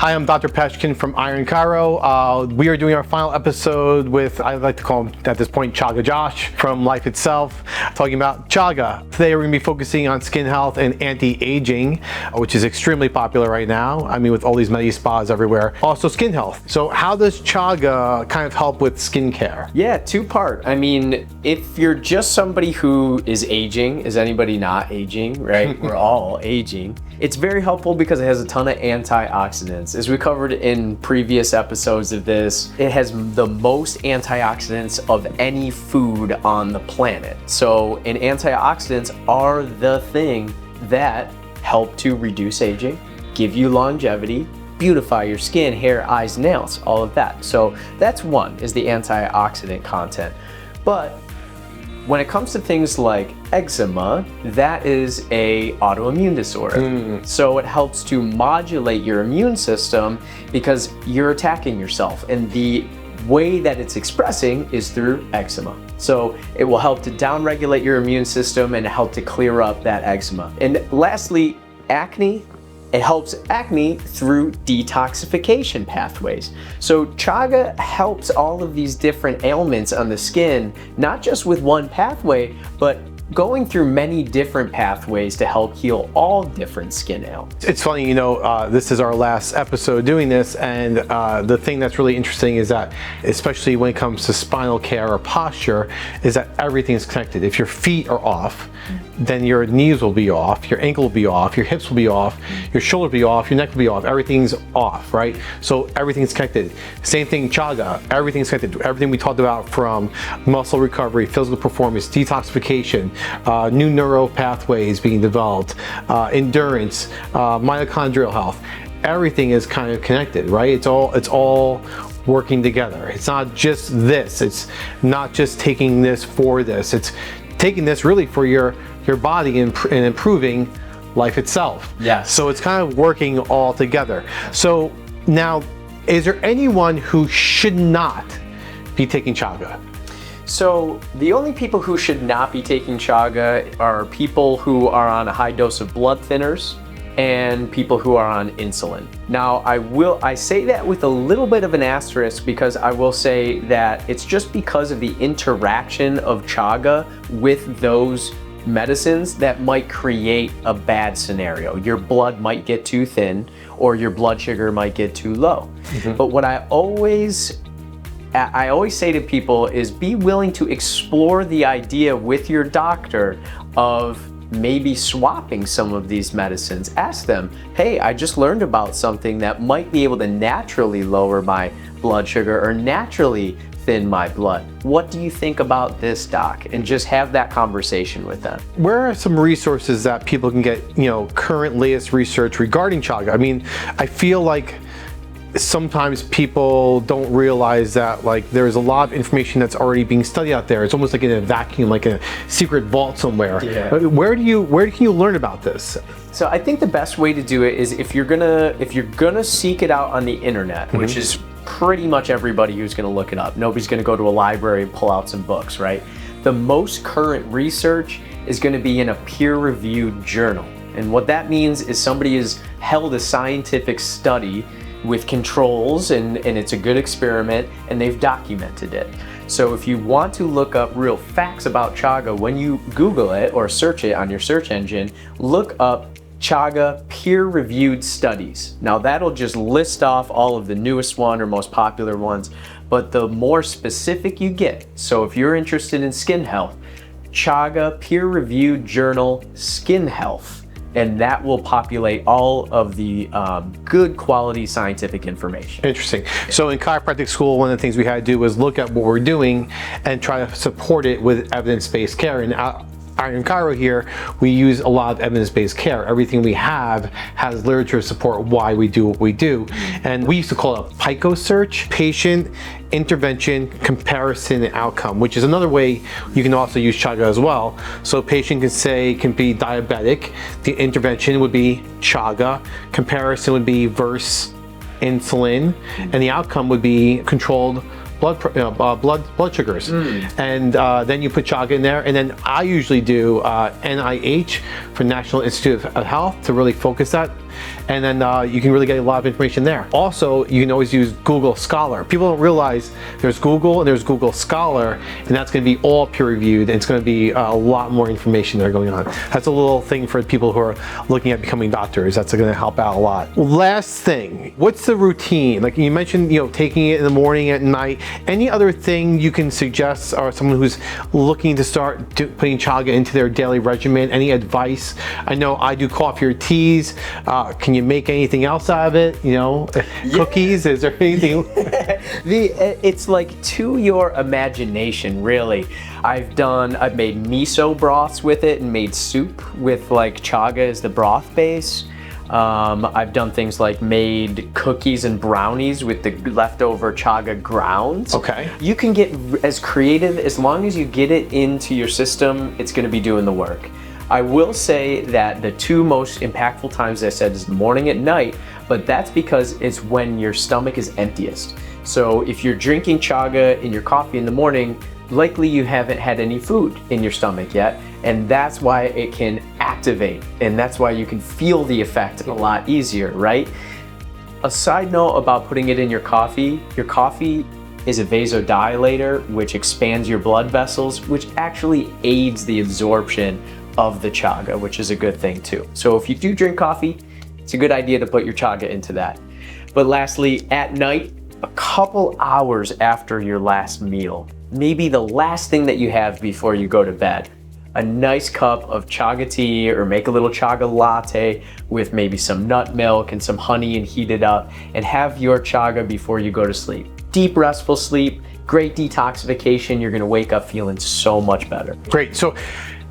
Hi, I'm Dr. Peshkin from IronChiro. We are doing our final episode with, I like to call him at this point, Chaga Josh from Life Itself, talking about Chaga. Today we're going to be focusing on skin health and anti-aging, which is extremely popular right now. I mean, with all these med spas everywhere. Also skin health. So how does Chaga kind of help with skincare? Yeah, two-part. I mean, if you're just somebody who is aging, is anybody not aging, right? We're all aging. It's very helpful because it has a ton of antioxidants. As we covered in previous episodes of this, it has the most antioxidants of any food on the planet. So, and antioxidants are the thing that help to reduce aging, give you longevity, beautify your skin, hair, eyes, nails, all of that. So that's one, is the antioxidant content. But when it comes to things like eczema, that is a autoimmune disorder. So it helps to modulate your immune system because you're attacking yourself, and the way that it's expressing is through eczema. So it will help to downregulate your immune system and help to clear up that eczema. And lastly, acne. It helps acne through detoxification pathways. So Chaga helps all of these different ailments on the skin, not just with one pathway, but going through many different pathways to help heal all different skin ailments. It's funny, you know, this is our last episode doing this, and the thing that's really interesting is that, especially when it comes to spinal care or posture, is that everything is connected. If your feet are off, then your knees will be off, your ankle will be off, your hips will be off, your shoulder will be off, your neck will be off, everything's off, right? So everything's connected. Same thing, Chaga, everything's connected. Everything we talked about, from muscle recovery, physical performance, detoxification, new neural pathways being developed, endurance, mitochondrial health, everything is kind of connected, right? It's all working together. It's not just this, it's not just taking this for this, it's taking this really for your body and improving life itself. Yes. So it's kind of working all together. So now, is there anyone who should not be taking Chaga? So the only people who should not be taking Chaga are people who are on a high dose of blood thinners and people who are on insulin. Now, I say that with a little bit of an asterisk, because I will say that it's just because of the interaction of Chaga with those medicines that might create a bad scenario. Your blood might get too thin, or your blood sugar might get too low. But what I always say to people is, be willing to explore the idea with your doctor of maybe swapping some of these medicines. Ask them, hey, I just learned about something that might be able to naturally lower my blood sugar or naturally thin my blood. What do you think about this, doc? And just have that conversation with them. Where are some resources that people can get, you know, current latest research regarding Chaga? I mean, I feel like sometimes people don't realize that, like, there's a lot of information that's already being studied out there. It's almost like in a vacuum, like a secret vault somewhere. Yeah. Where can you learn about this? So I think the best way to do it is, if you're gonna seek it out on the internet, which is pretty much everybody who's gonna look it up. Nobody's gonna go to a library and pull out some books, right? The most current research is gonna be in a peer-reviewed journal. And what that means is somebody has held a scientific study with controls, and it's a good experiment, and they've documented it. So if you want to look up real facts about Chaga, when you Google it or search it on your search engine, look up Chaga peer-reviewed studies. Now that'll just list off all of the newest one or most popular ones, but the more specific you get, so if you're interested in skin health, Chaga peer-reviewed journal skin health, and that will populate all of the good quality scientific information. Interesting. So in chiropractic school, one of the things we had to do was look at what we're doing and try to support it with evidence-based care. And IronChiro here, we use a lot of evidence-based care. Everything we have has literature to support why we do what we do. And we used to call it a PICO search, patient intervention comparison and outcome, which is another way you can also use Chaga as well. So patient can be diabetic, the intervention would be Chaga, comparison would be versus insulin, and the outcome would be controlled blood sugars. And then you put Chaga in there, and then I usually do NIH for National Institute of Health to really focus that and then you can really get a lot of information there. Also, you can always use Google Scholar. People don't realize there's Google and there's Google Scholar, and that's going to be all peer-reviewed, and it's going to be a lot more information there going on. That's a little thing for people who are looking at becoming doctors. That's going to help out a lot. Last thing, what's the routine? Like you mentioned, taking it in the morning, at night. Any other thing you can suggest, or someone who's looking to start putting chaga into their daily regimen? Any advice? I know I do coffee or teas. Can you make anything else out of it? Cookies? Is there anything? It's like to your imagination, really. I've made miso broths with it and made soup with like chaga as the broth base. I've done things like made cookies and brownies with the leftover chaga grounds. Okay. You can get as creative as long as you get it into your system, it's going to be doing the work. I will say that the two most impactful times I said is the morning and night, but that's because it's when your stomach is emptiest. So if you're drinking chaga in your coffee in the morning, likely you haven't had any food in your stomach yet, and that's why it can activate, and that's why you can feel the effect a lot easier, right? A side note about putting it in your coffee is a vasodilator, which expands your blood vessels, which actually aids the absorption of the chaga, which is a good thing too. So if you do drink coffee, it's a good idea to put your chaga into that. But lastly, at night, a couple hours after your last meal, maybe the last thing that you have before you go to bed, a nice cup of chaga tea, or make a little chaga latte with maybe some nut milk and some honey and heat it up, and have your chaga before you go to sleep. Deep, restful sleep, great detoxification. You're gonna wake up feeling so much better. Great. So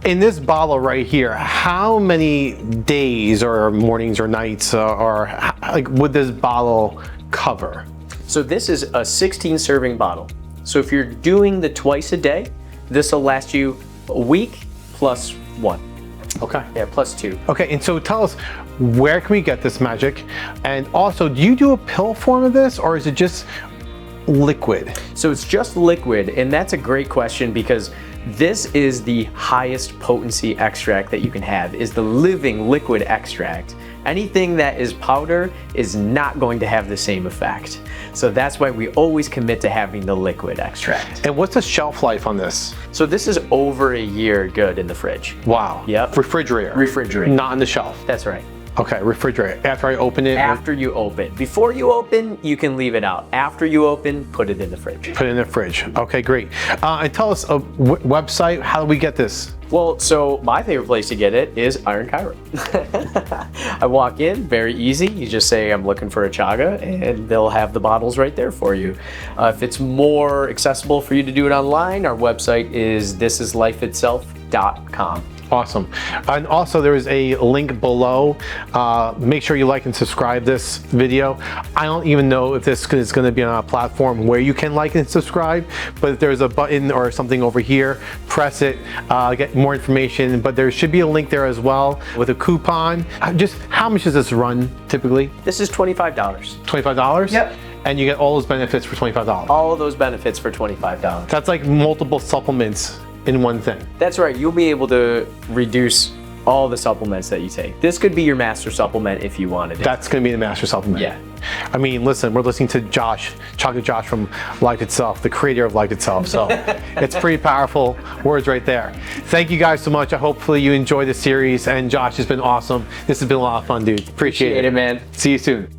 in this bottle right here, how many days or mornings or nights would this bottle cover? So this is a 16 serving bottle. So if you're doing the twice a day, this will last you a week plus one. Okay. Yeah, plus two. Okay, and so tell us, where can we get this magic? And also, do you do a pill form of this, or is it just liquid? So it's just liquid, and that's a great question because this is the highest potency extract that you can have, is the living liquid extract. Anything that is powder is not going to have the same effect. So that's why we always commit to having the liquid extract. And what's the shelf life on this? So this is over a year good in the fridge. Wow. Yep. Refrigerator. Refrigerator. Not on the shelf. That's right. Okay, refrigerator. After I open it? After you open. Before you open, you can leave it out. After you open, put it in the fridge. Put it in the fridge. Okay, great. And tell us a website. How do we get this? Well, so my favorite place to get it is IronChiro. I walk in, very easy. You just say, I'm looking for a chaga, and they'll have the bottles right there for you. If it's more accessible for you to do it online, our website is thisislifeitself.com. Awesome. And also there is a link below. Make sure you like and subscribe this video. I don't even know if this is going to be on a platform where you can like and subscribe, but if there's a button or something over here, press it, get more information. But there should be a link there as well with a coupon. Just how much does this run typically? This is $25. $25? Yep. And you get all those benefits for $25. All of those benefits for $25. That's like multiple supplements in one thing. That's right. You'll be able to reduce all the supplements that you take. This could be your master supplement if you wanted it. That's going to be the master supplement. Yeah. I mean, listen, we're listening to Chaga Josh from Life Itself, the creator of Life Itself. So it's pretty powerful words right there. Thank you guys so much. Hopefully you enjoy the series. And Josh, has been awesome. This has been a lot of fun, dude. Appreciate it, man. See you soon.